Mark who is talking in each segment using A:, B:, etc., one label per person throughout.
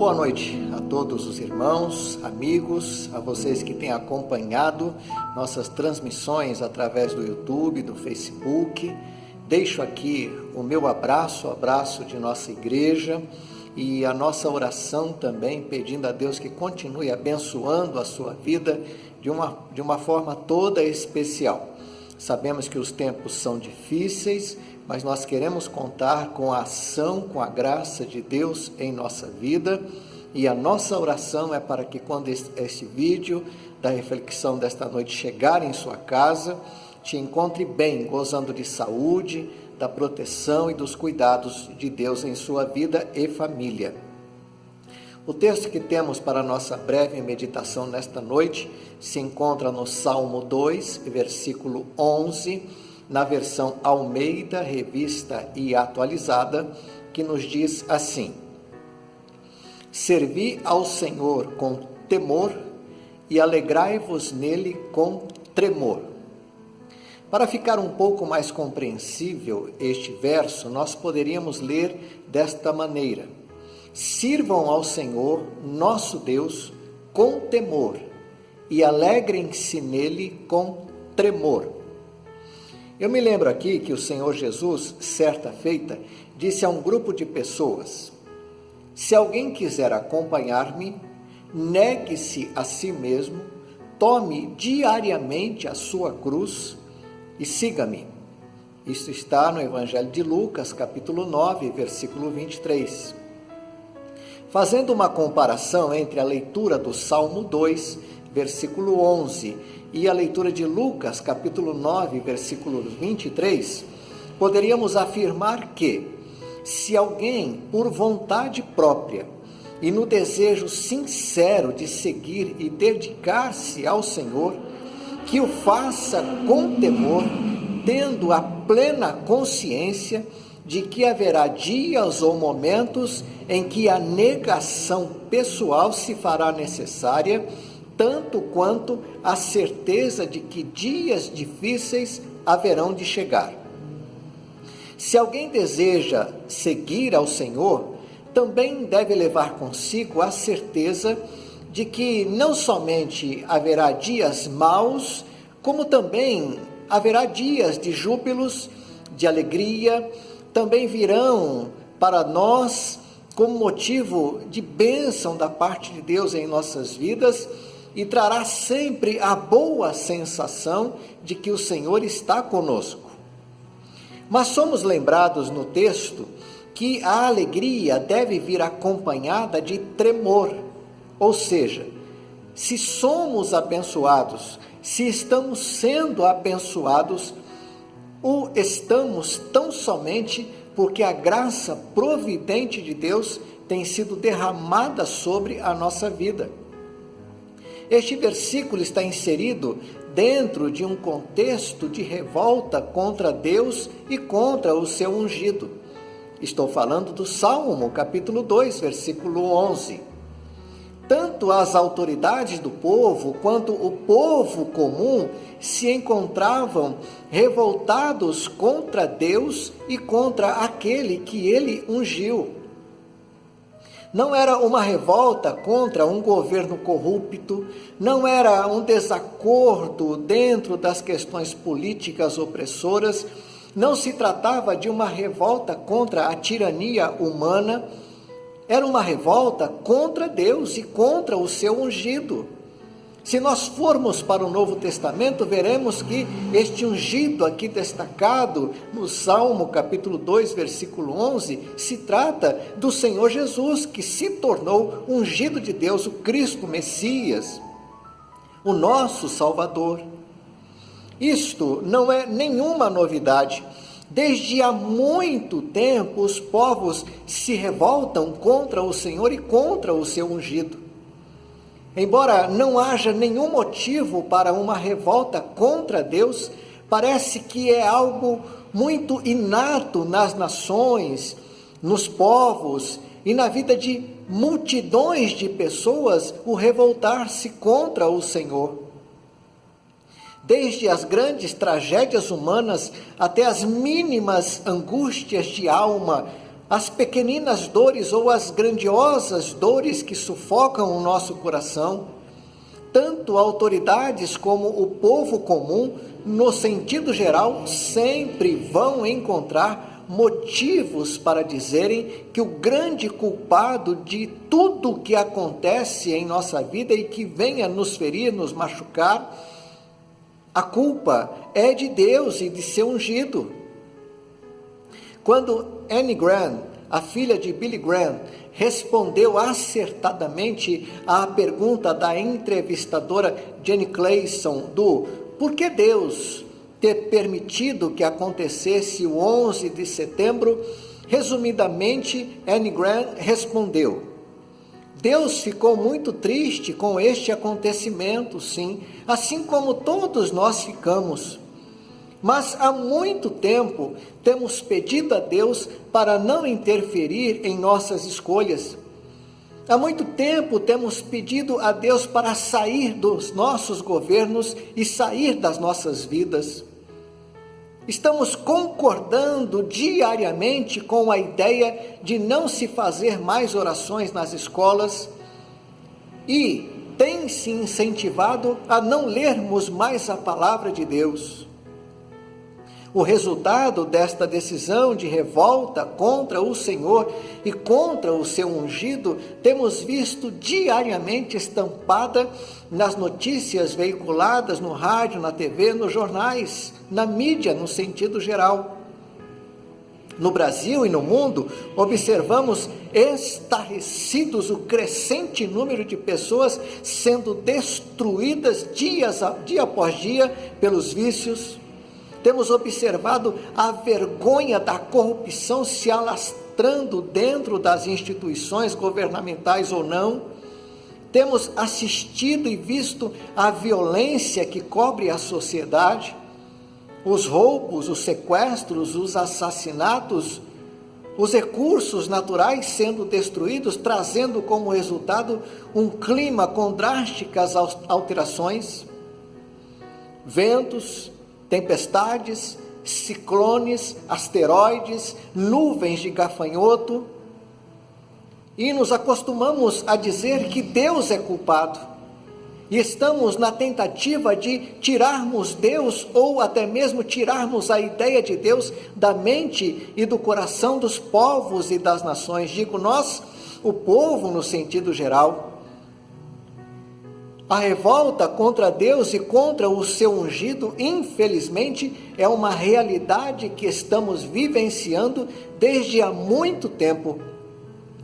A: Boa noite a todos os irmãos, amigos, a vocês que têm acompanhado nossas transmissões através do YouTube, do Facebook. Deixo aqui o meu abraço, o abraço de nossa igreja e a nossa oração também, pedindo a Deus que continue abençoando a sua vida de uma forma toda especial. Sabemos que os tempos são difíceis, mas nós queremos contar com a ação, com a graça de Deus em nossa vida, e a nossa oração é para que quando esse vídeo da reflexão desta noite chegar em sua casa, te encontre bem, gozando de saúde, da proteção e dos cuidados de Deus em sua vida e família. O texto que temos para a nossa breve meditação nesta noite se encontra no Salmo 2, versículo 11, na versão Almeida, revista e atualizada, que nos diz assim: Servi ao Senhor com temor e alegrai-vos nele com tremor. Para ficar um pouco mais compreensível este verso, nós poderíamos ler desta maneira: Sirvam ao Senhor, nosso Deus, com temor e alegrem-se nele com tremor. Eu me lembro aqui que o Senhor Jesus, certa feita, disse a um grupo de pessoas: se alguém quiser acompanhar-me, negue-se a si mesmo, tome diariamente a sua cruz e siga-me. Isso está no Evangelho de Lucas, capítulo 9, versículo 23. Fazendo uma comparação entre a leitura do Salmo 2, versículo 11, e a leitura de Lucas, capítulo 9, versículo 23, poderíamos afirmar que, se alguém, por vontade própria e no desejo sincero de seguir e dedicar-se ao Senhor, que o faça com temor, tendo a plena consciência de que haverá dias ou momentos em que a negação pessoal se fará necessária, tanto quanto a certeza de que dias difíceis haverão de chegar. Se alguém deseja seguir ao Senhor, também deve levar consigo a certeza de que não somente haverá dias maus, como também haverá dias de júbilos, de alegria, também virão para nós como motivo de bênção da parte de Deus em nossas vidas, e trará sempre a boa sensação de que o Senhor está conosco. Mas somos lembrados no texto que a alegria deve vir acompanhada de tremor, ou seja, se somos abençoados, se estamos sendo abençoados, o estamos tão somente porque a graça providente de Deus tem sido derramada sobre a nossa vida. Este versículo está inserido dentro de um contexto de revolta contra Deus e contra o seu ungido. Estou falando do Salmo, capítulo 2, versículo 11. Tanto as autoridades do povo quanto o povo comum se encontravam revoltados contra Deus e contra aquele que ele ungiu. Não era uma revolta contra um governo corrupto, não era um desacordo dentro das questões políticas opressoras, não se tratava de uma revolta contra a tirania humana, era uma revolta contra Deus e contra o seu ungido. Se nós formos para o Novo Testamento, veremos que este ungido aqui destacado no Salmo capítulo 2, versículo 11, se trata do Senhor Jesus, que se tornou ungido de Deus, o Cristo Messias, o nosso Salvador. Isto não é nenhuma novidade. Desde há muito tempo os povos se revoltam contra o Senhor e contra o seu ungido. Embora não haja nenhum motivo para uma revolta contra Deus, parece que é algo muito inato nas nações, nos povos e na vida de multidões de pessoas o revoltar-se contra o Senhor. Desde as grandes tragédias humanas até as mínimas angústias de alma, as pequeninas dores ou as grandiosas dores que sufocam o nosso coração, tanto autoridades como o povo comum, no sentido geral, sempre vão encontrar motivos para dizerem que o grande culpado de tudo que acontece em nossa vida e que venha nos ferir, nos machucar, a culpa é de Deus e de seu ungido. Quando Anne Grant, a filha de Billy Graham, respondeu acertadamente à pergunta da entrevistadora Jenny Clayson do por que Deus ter permitido que acontecesse o 11 de setembro, resumidamente, Anne Grant respondeu: Deus ficou muito triste com este acontecimento, sim, assim como todos nós ficamos. Mas há muito tempo temos pedido a Deus para não interferir em nossas escolhas. Há muito tempo temos pedido a Deus para sair dos nossos governos e sair das nossas vidas. Estamos concordando diariamente com a ideia de não se fazer mais orações nas escolas e tem se incentivado a não lermos mais a palavra de Deus. O resultado desta decisão de revolta contra o Senhor e contra o seu ungido, temos visto diariamente estampada nas notícias veiculadas no rádio, na TV, nos jornais, na mídia, no sentido geral. No Brasil e no mundo, observamos estarrecidos o crescente número de pessoas sendo destruídas dia após dia pelos vícios. Temos observado a vergonha da corrupção se alastrando dentro das instituições governamentais ou não. Temos assistido e visto a violência que cobre a sociedade, os roubos, os sequestros, os assassinatos, os recursos naturais sendo destruídos, trazendo como resultado um clima com drásticas alterações, ventos, tempestades, ciclones, asteroides, nuvens de gafanhoto, e nos acostumamos a dizer que Deus é culpado, e estamos na tentativa de tirarmos Deus, ou até mesmo tirarmos a ideia de Deus da mente e do coração dos povos e das nações. Digo nós, o povo no sentido geral. A revolta contra Deus e contra o seu ungido, infelizmente, é uma realidade que estamos vivenciando desde há muito tempo,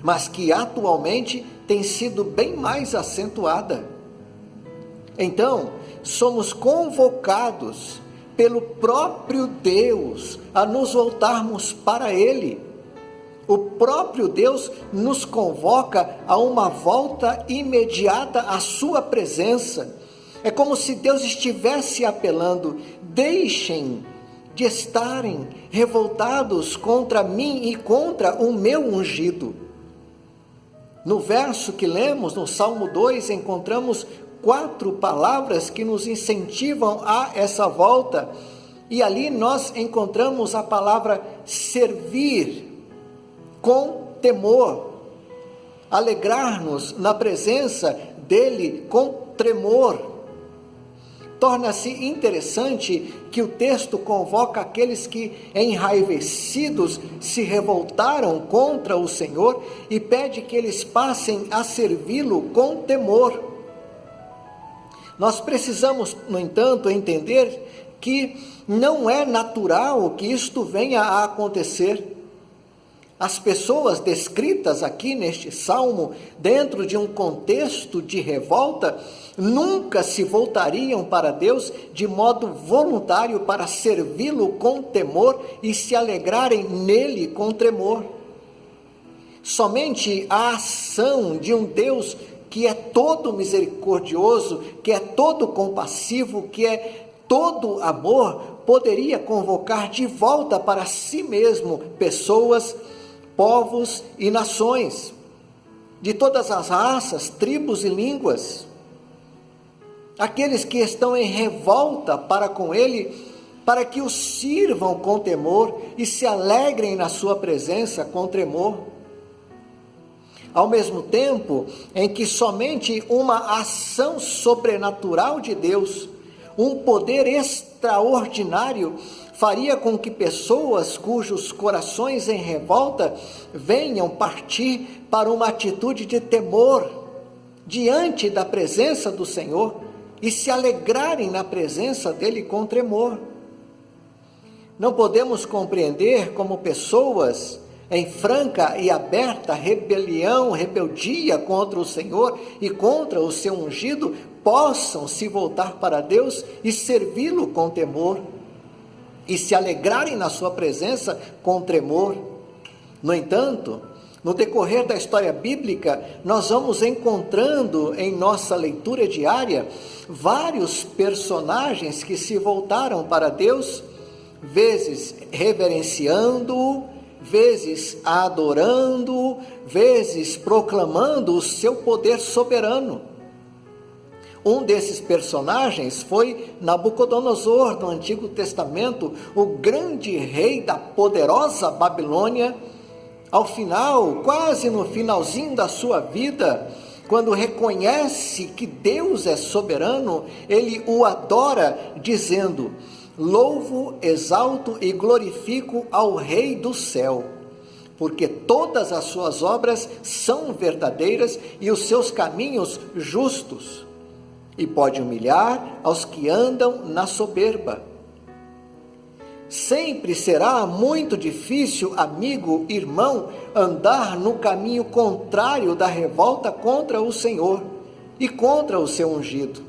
A: mas que atualmente tem sido bem mais acentuada. Então, somos convocados pelo próprio Deus a nos voltarmos para Ele. O próprio Deus nos convoca a uma volta imediata à sua presença. É como se Deus estivesse apelando: deixem de estarem revoltados contra mim e contra o meu ungido. No verso que lemos, no Salmo 2, encontramos 4 palavras que nos incentivam a essa volta. E ali nós encontramos a palavra servir, com temor, alegrar-nos na presença dele com tremor. Torna-se interessante que o texto convoca aqueles que, enraivecidos, se revoltaram contra o Senhor e pede que eles passem a servi-lo com temor. Nós precisamos, no entanto, entender que não é natural que isto venha a acontecer. As pessoas descritas aqui neste salmo, dentro de um contexto de revolta, nunca se voltariam para Deus de modo voluntário para servi-lo com temor e se alegrarem nele com tremor. Somente a ação de um Deus que é todo misericordioso, que é todo compassivo, que é todo amor, poderia convocar de volta para si mesmo pessoas, povos e nações, de todas as raças, tribos e línguas. Aqueles que estão em revolta para com ele para que o sirvam com temor e se alegrem na sua presença com tremor. Ao mesmo tempo em que somente uma ação sobrenatural de Deus, um poder extraordinário, faria com que pessoas cujos corações em revolta venham partir para uma atitude de temor diante da presença do Senhor e se alegrarem na presença dele com tremor. Não podemos compreender como pessoas em franca e aberta rebeldia contra o Senhor e contra o seu ungido, possam se voltar para Deus e servi-lo com temor, e se alegrarem na sua presença com tremor. No entanto, no decorrer da história bíblica, nós vamos encontrando em nossa leitura diária vários personagens que se voltaram para Deus, vezes reverenciando-o, vezes adorando, vezes proclamando o seu poder soberano. Um desses personagens foi Nabucodonosor, no Antigo Testamento, o grande rei da poderosa Babilônia. Ao final, quase no finalzinho da sua vida, quando reconhece que Deus é soberano, ele o adora, dizendo: louvo, exalto e glorifico ao Rei do céu, porque todas as suas obras são verdadeiras e os seus caminhos justos, e pode humilhar aos que andam na soberba. Sempre será muito difícil, amigo, irmão, andar no caminho contrário da revolta contra o Senhor e contra o seu ungido.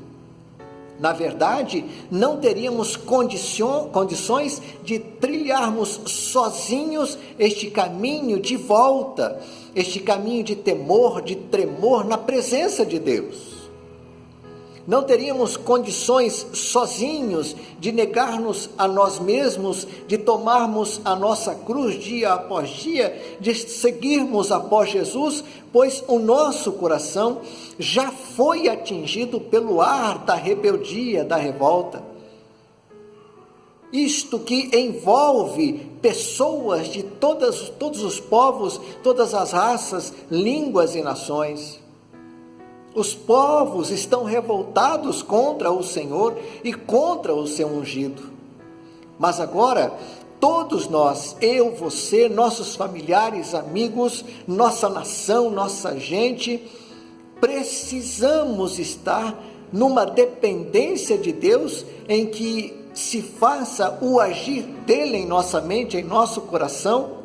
A: Na verdade, não teríamos condições de trilharmos sozinhos este caminho de volta, este caminho de temor, de tremor na presença de Deus. Não teríamos condições sozinhos de negar-nos a nós mesmos, de tomarmos a nossa cruz dia após dia, de seguirmos após Jesus, pois o nosso coração já foi atingido pelo ar da rebeldia, da revolta. Isto que envolve pessoas de todos os povos, todas as raças, línguas e nações. Os povos estão revoltados contra o Senhor e contra o seu ungido. Mas agora, todos nós, eu, você, nossos familiares, amigos, nossa nação, nossa gente, precisamos estar numa dependência de Deus em que se faça o agir dele em nossa mente, em nosso coração,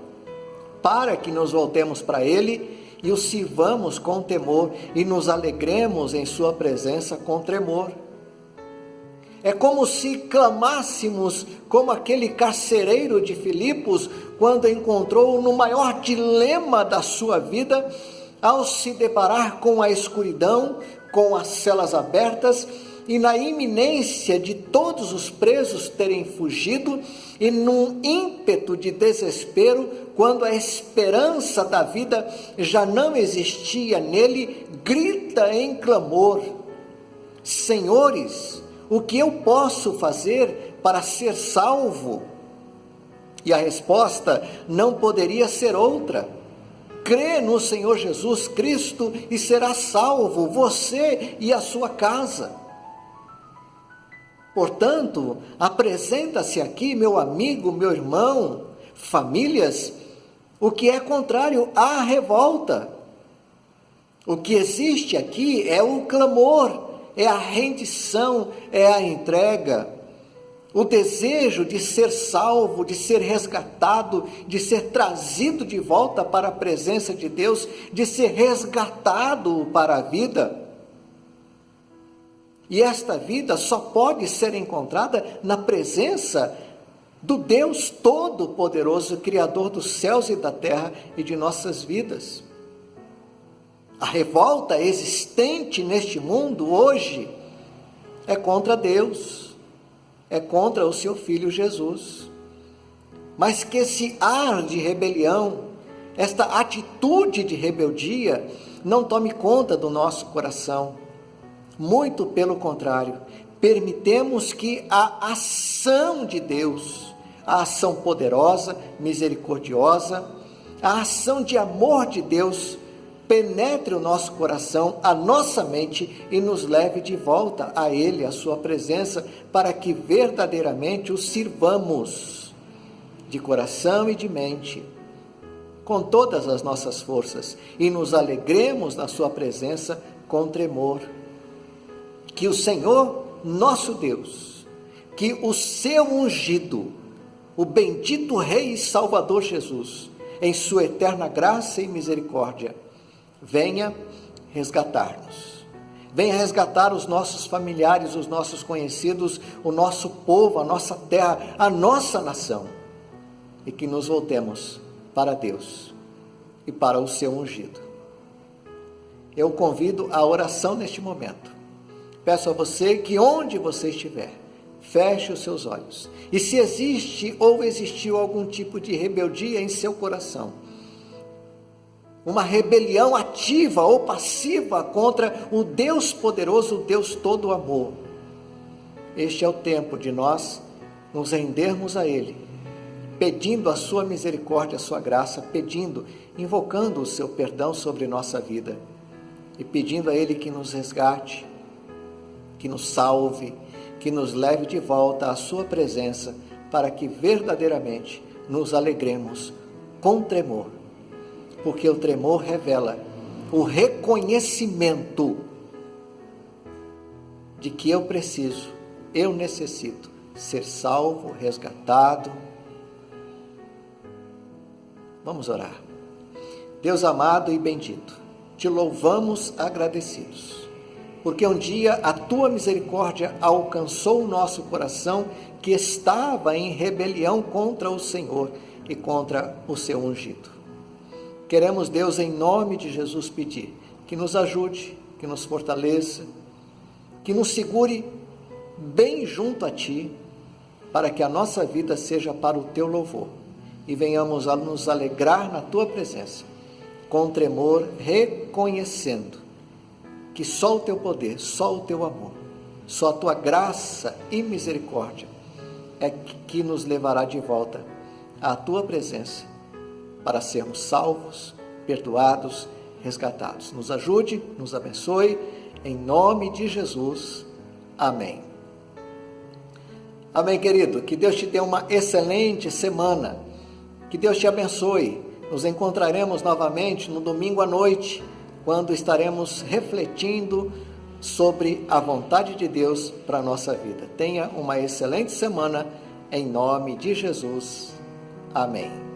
A: para que nos voltemos para ele e o sirvamos com temor e nos alegremos em sua presença com tremor. É como se clamássemos como aquele carcereiro de Filipos, quando encontrou no maior dilema da sua vida, ao se deparar com a escuridão, com as celas abertas, e na iminência de todos os presos terem fugido, e num ímpeto de desespero, quando a esperança da vida já não existia nele, grita em clamor: Senhores, o que eu posso fazer para ser salvo? E a resposta não poderia ser outra: crê no Senhor Jesus Cristo e será salvo, você e a sua casa. Portanto, apresenta-se aqui, meu amigo, meu irmão, famílias, o que é contrário à revolta. O que existe aqui é o clamor, é a rendição, é a entrega, o desejo de ser salvo, de ser resgatado, de ser trazido de volta para a presença de Deus, de ser resgatado para a vida. E esta vida só pode ser encontrada na presença do Deus Todo-Poderoso, Criador dos céus e da terra e de nossas vidas. A revolta existente neste mundo hoje é contra Deus, é contra o seu Filho Jesus. Mas que esse ar de rebelião, esta atitude de rebeldia, não tome conta do nosso coração. Muito pelo contrário, permitemos que a ação de Deus, a ação poderosa, misericordiosa, a ação de amor de Deus penetre o nosso coração, a nossa mente e nos leve de volta a Ele, a sua presença, para que verdadeiramente o sirvamos de coração e de mente, com todas as nossas forças, e nos alegremos na sua presença com tremor. Que o Senhor, nosso Deus, que o seu ungido, o bendito Rei e Salvador Jesus, em sua eterna graça e misericórdia, venha resgatar-nos. Venha resgatar os nossos familiares, os nossos conhecidos, o nosso povo, a nossa terra, a nossa nação. E que nos voltemos para Deus e para o seu ungido. Eu convido à oração neste momento. Peço a você que onde você estiver, feche os seus olhos. E se existe ou existiu algum tipo de rebeldia em seu coração, uma rebelião ativa ou passiva contra o Deus poderoso, o Deus todo amor, este é o tempo de nós nos rendermos a Ele, pedindo a sua misericórdia, a sua graça, pedindo, invocando o seu perdão sobre nossa vida e pedindo a Ele que nos resgate, que nos salve, que nos leve de volta à sua presença, para que verdadeiramente nos alegremos com tremor, porque o tremor revela o reconhecimento de que eu preciso, eu necessito ser salvo, resgatado. Vamos orar. Deus amado e bendito, te louvamos agradecidos, porque um dia a tua misericórdia alcançou o nosso coração que estava em rebelião contra o Senhor e contra o seu ungido. Queremos, Deus, em nome de Jesus, pedir que nos ajude, que nos fortaleça, que nos segure bem junto a Ti, para que a nossa vida seja para o Teu louvor e venhamos a nos alegrar na Tua presença, com tremor, reconhecendo que só o Teu poder, só o Teu amor, só a Tua graça e misericórdia é que nos levará de volta à Tua presença, para sermos salvos, perdoados, resgatados. Nos ajude, nos abençoe, em nome de Jesus. Amém. Amém, querido. Que Deus te dê uma excelente semana. Que Deus te abençoe. Nos encontraremos novamente no domingo à noite, quando estaremos refletindo sobre a vontade de Deus para a nossa vida. Tenha uma excelente semana, em nome de Jesus. Amém.